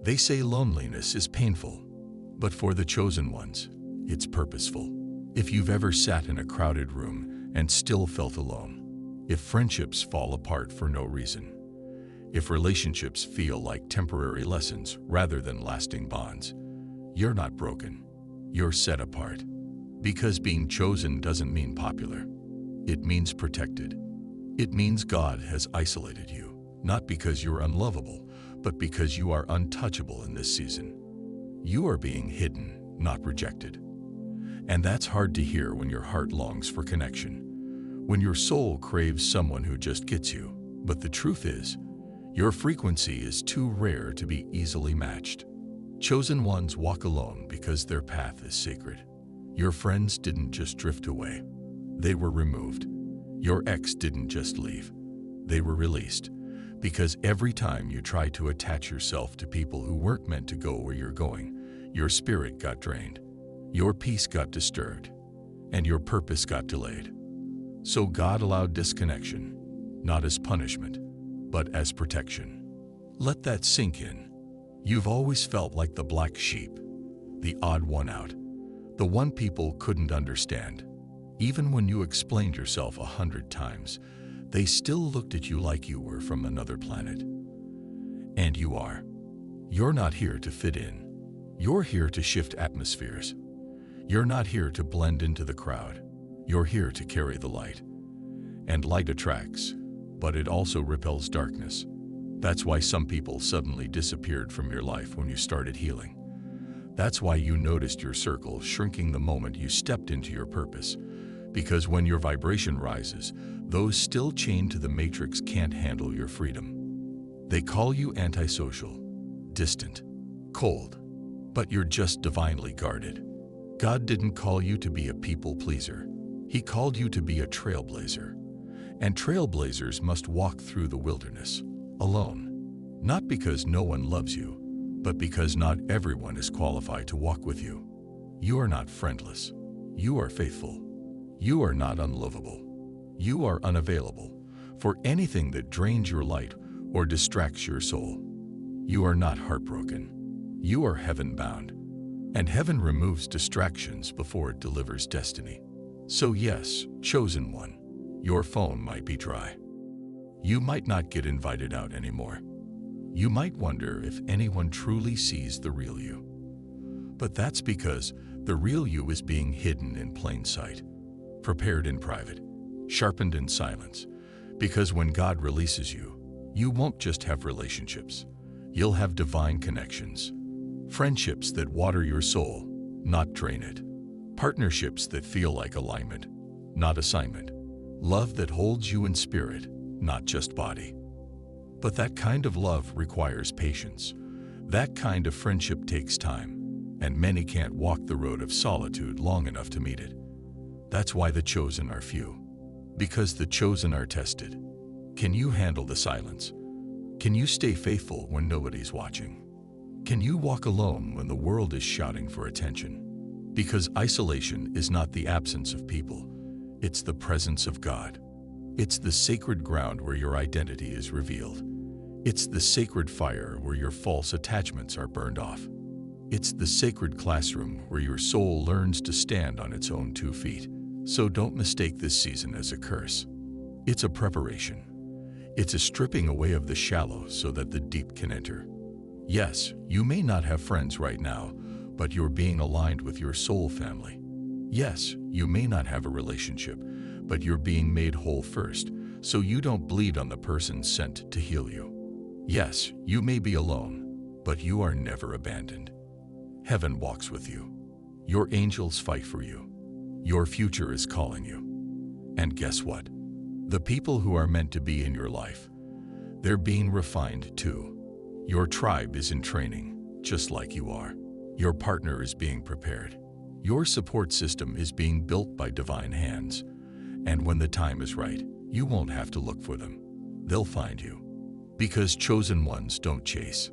They say loneliness is painful, but for the chosen ones, it's purposeful. If you've ever sat in a crowded room and still felt alone, if friendships fall apart for no reason, if relationships feel like temporary lessons rather than lasting bonds, you're not broken. You're set apart. Because being chosen doesn't mean popular. It means protected. It means God has isolated you, not because you're unlovable, but because you are untouchable in this season. You are being hidden, not rejected. And that's hard to hear when your heart longs for connection, when your soul craves someone who just gets you. But the truth is, your frequency is too rare to be easily matched. Chosen ones walk alone because their path is sacred. Your friends didn't just drift away. They were removed. Your ex didn't just leave. They were released. Because every time you try to attach yourself to people who weren't meant to go where you're going, your spirit got drained, your peace got disturbed, and your purpose got delayed. So God allowed disconnection, not as punishment, but as protection. Let that sink in. You've always felt like the black sheep, the odd one out, the one people couldn't understand. Even when you explained yourself 100 times, they still looked at you like you were from another planet. And you are. You're not here to fit in. You're here to shift atmospheres. You're not here to blend into the crowd. You're here to carry the light. And light attracts, but it also repels darkness. That's why some people suddenly disappeared from your life when you started healing. That's why you noticed your circle shrinking the moment you stepped into your purpose. Because when your vibration rises, those still chained to the matrix can't handle your freedom. They call you antisocial, distant, cold, but you're just divinely guarded. God didn't call you to be a people pleaser. He called you to be a trailblazer. And trailblazers must walk through the wilderness, alone. Not because no one loves you, but because not everyone is qualified to walk with you. You are not friendless. You are faithful. You are not unlovable. You are unavailable for anything that drains your light or distracts your soul. You are not heartbroken. You are heaven-bound. And heaven removes distractions before it delivers destiny. So yes, chosen one, your phone might be dry. You might not get invited out anymore. You might wonder if anyone truly sees the real you. But that's because the real you is being hidden in plain sight, prepared in private, sharpened in silence. Because when God releases you, you won't just have relationships. You'll have divine connections. Friendships that water your soul, not drain it. Partnerships that feel like alignment, not assignment. Love that holds you in spirit, not just body. But that kind of love requires patience. That kind of friendship takes time, and many can't walk the road of solitude long enough to meet it. That's why the chosen are few. Because the chosen are tested. Can you handle the silence? Can you stay faithful when nobody's watching? Can you walk alone when the world is shouting for attention? Because isolation is not the absence of people, it's the presence of God. It's the sacred ground where your identity is revealed. It's the sacred fire where your false attachments are burned off. It's the sacred classroom where your soul learns to stand on its own 2 feet. So don't mistake this season as a curse. It's a preparation. It's a stripping away of the shallow so that the deep can enter. Yes, you may not have friends right now, but you're being aligned with your soul family. Yes, you may not have a relationship, but you're being made whole first, so you don't bleed on the person sent to heal you. Yes, you may be alone, but you are never abandoned. Heaven walks with you. Your angels fight for you. Your future is calling you. And guess what? The people who are meant to be in your life, they're being refined too. Your tribe is in training, just like you are. Your partner is being prepared. Your support system is being built by divine hands. And when the time is right, you won't have to look for them. They'll find you. Because chosen ones don't chase.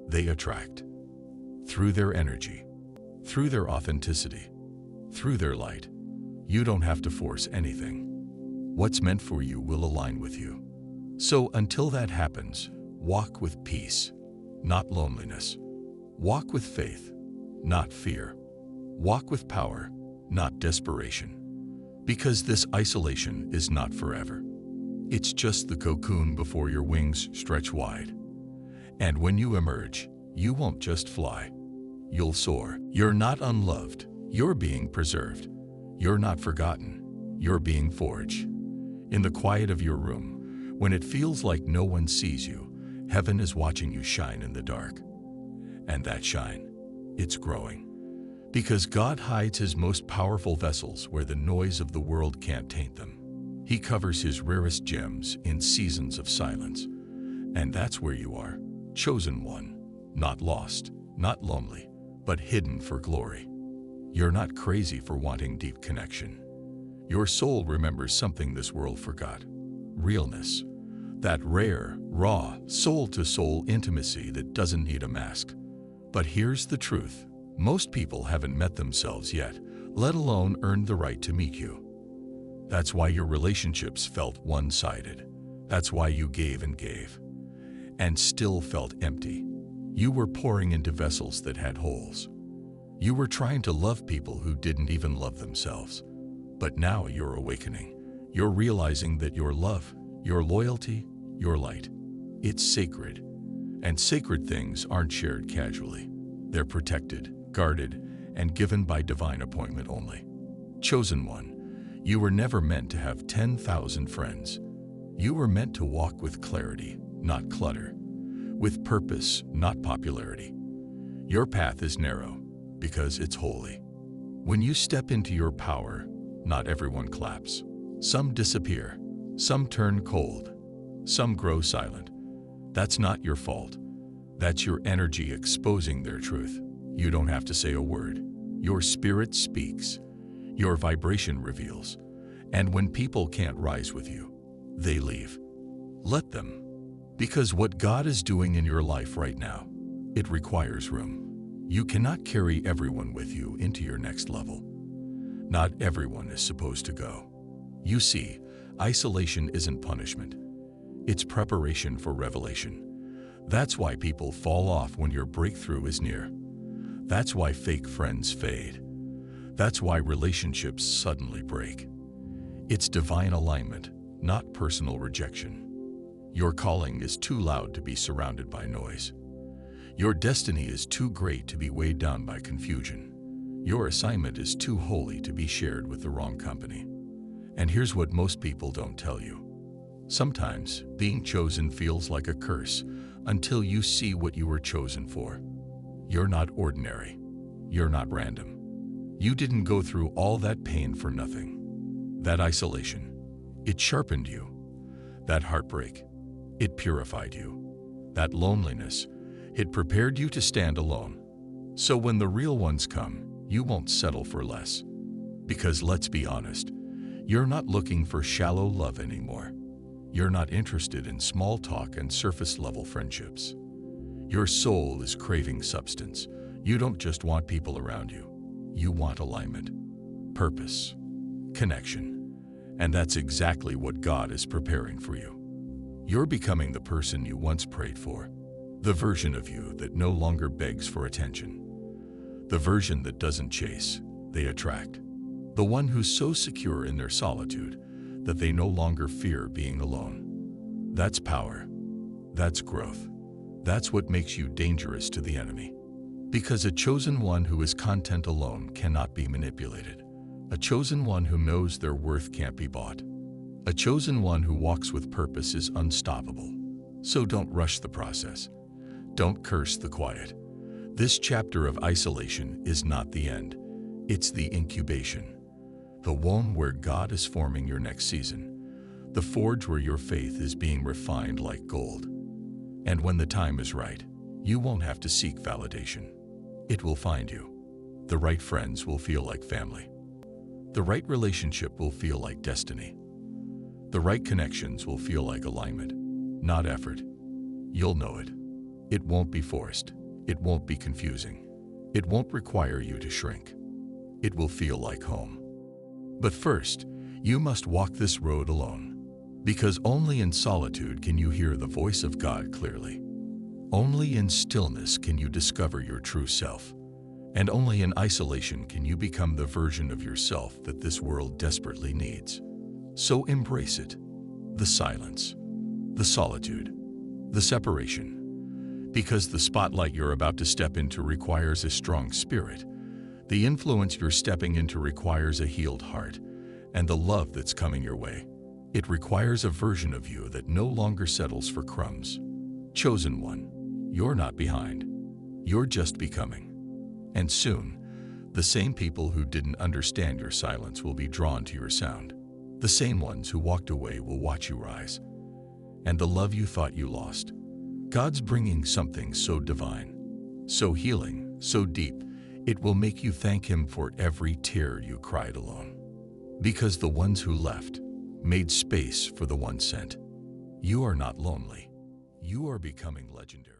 They attract. Through their energy, through their authenticity, through their light. You don't have to force anything. What's meant for you will align with you. So until that happens, walk with peace, not loneliness. Walk with faith, not fear. Walk with power, not desperation. Because this isolation is not forever. It's just the cocoon before your wings stretch wide. And when you emerge, you won't just fly. You'll soar. You're not unloved. You're being preserved. You're not forgotten. You're being forged. In the quiet of your room, when it feels like no one sees you, heaven is watching you shine in the dark. And that shine, it's growing. Because God hides his most powerful vessels where the noise of the world can't taint them. He covers his rarest gems in seasons of silence. And that's where you are, chosen one, not lost, not lonely, but hidden for glory. You're not crazy for wanting deep connection. Your soul remembers something this world forgot. Realness. That rare, raw, soul-to-soul intimacy that doesn't need a mask. But here's the truth. Most people haven't met themselves yet, let alone earned the right to meet you. That's why your relationships felt one-sided. That's why you gave and still felt empty. You were pouring into vessels that had holes. You were trying to love people who didn't even love themselves. But now you're awakening. You're realizing that your love, your loyalty, your light, it's sacred. And sacred things aren't shared casually. They're protected, guarded, and given by divine appointment only. Chosen one, you were never meant to have 10,000 friends. You were meant to walk with clarity, not clutter. With purpose, not popularity. Your path is narrow because it's holy. When you step into your power, not everyone claps. Some disappear. Some turn cold. Some grow silent. That's not your fault. That's your energy exposing their truth. You don't have to say a word. Your spirit speaks. Your vibration reveals. And when people can't rise with you, they leave. Let them. Because what God is doing in your life right now, it requires room. You cannot carry everyone with you into your next level. Not everyone is supposed to go. You see, isolation isn't punishment. It's preparation for revelation. That's why people fall off when your breakthrough is near. That's why fake friends fade. That's why relationships suddenly break. It's divine alignment, not personal rejection. Your calling is too loud to be surrounded by noise. Your destiny is too great to be weighed down by confusion. Your assignment is too holy to be shared with the wrong company. And here's what most people don't tell you. Sometimes being chosen feels like a curse until you see what you were chosen for. You're not ordinary. You're not random. You didn't go through all that pain for nothing. That isolation, it sharpened you. That heartbreak, it purified you. That loneliness, it prepared you to stand alone. So when the real ones come, you won't settle for less. Because let's be honest, you're not looking for shallow love anymore. You're not interested in small talk and surface-level friendships. Your soul is craving substance. You don't just want people around you. You want alignment, purpose, connection. And that's exactly what God is preparing for you. You're becoming the person you once prayed for. The version of you that no longer begs for attention. The version that doesn't chase, they attract. The one who's so secure in their solitude that they no longer fear being alone. That's power. That's growth. That's what makes you dangerous to the enemy. Because a chosen one who is content alone cannot be manipulated. A chosen one who knows their worth can't be bought. A chosen one who walks with purpose is unstoppable. So don't rush the process. Don't curse the quiet. This chapter of isolation is not the end. It's the incubation. The womb where God is forming your next season. The forge where your faith is being refined like gold. And when the time is right, you won't have to seek validation. It will find you. The right friends will feel like family. The right relationship will feel like destiny. The right connections will feel like alignment, not effort. You'll know it. It won't be forced. It won't be confusing. It won't require you to shrink. It will feel like home. But first, you must walk this road alone, because only in solitude can you hear the voice of God clearly. Only in stillness can you discover your true self, and only in isolation can you become the version of yourself that this world desperately needs. So embrace it, the silence, the solitude, the separation, because the spotlight you're about to step into requires a strong spirit. The influence you're stepping into requires a healed heart, and the love that's coming your way, it requires a version of you that no longer settles for crumbs. Chosen one, you're not behind. You're just becoming. And soon, the same people who didn't understand your silence will be drawn to your sound. The same ones who walked away will watch you rise. And the love you thought you lost, God's bringing something so divine, so healing, so deep, it will make you thank Him for every tear you cried alone. Because the ones who left made space for the one sent. You are not lonely. You are becoming legendary.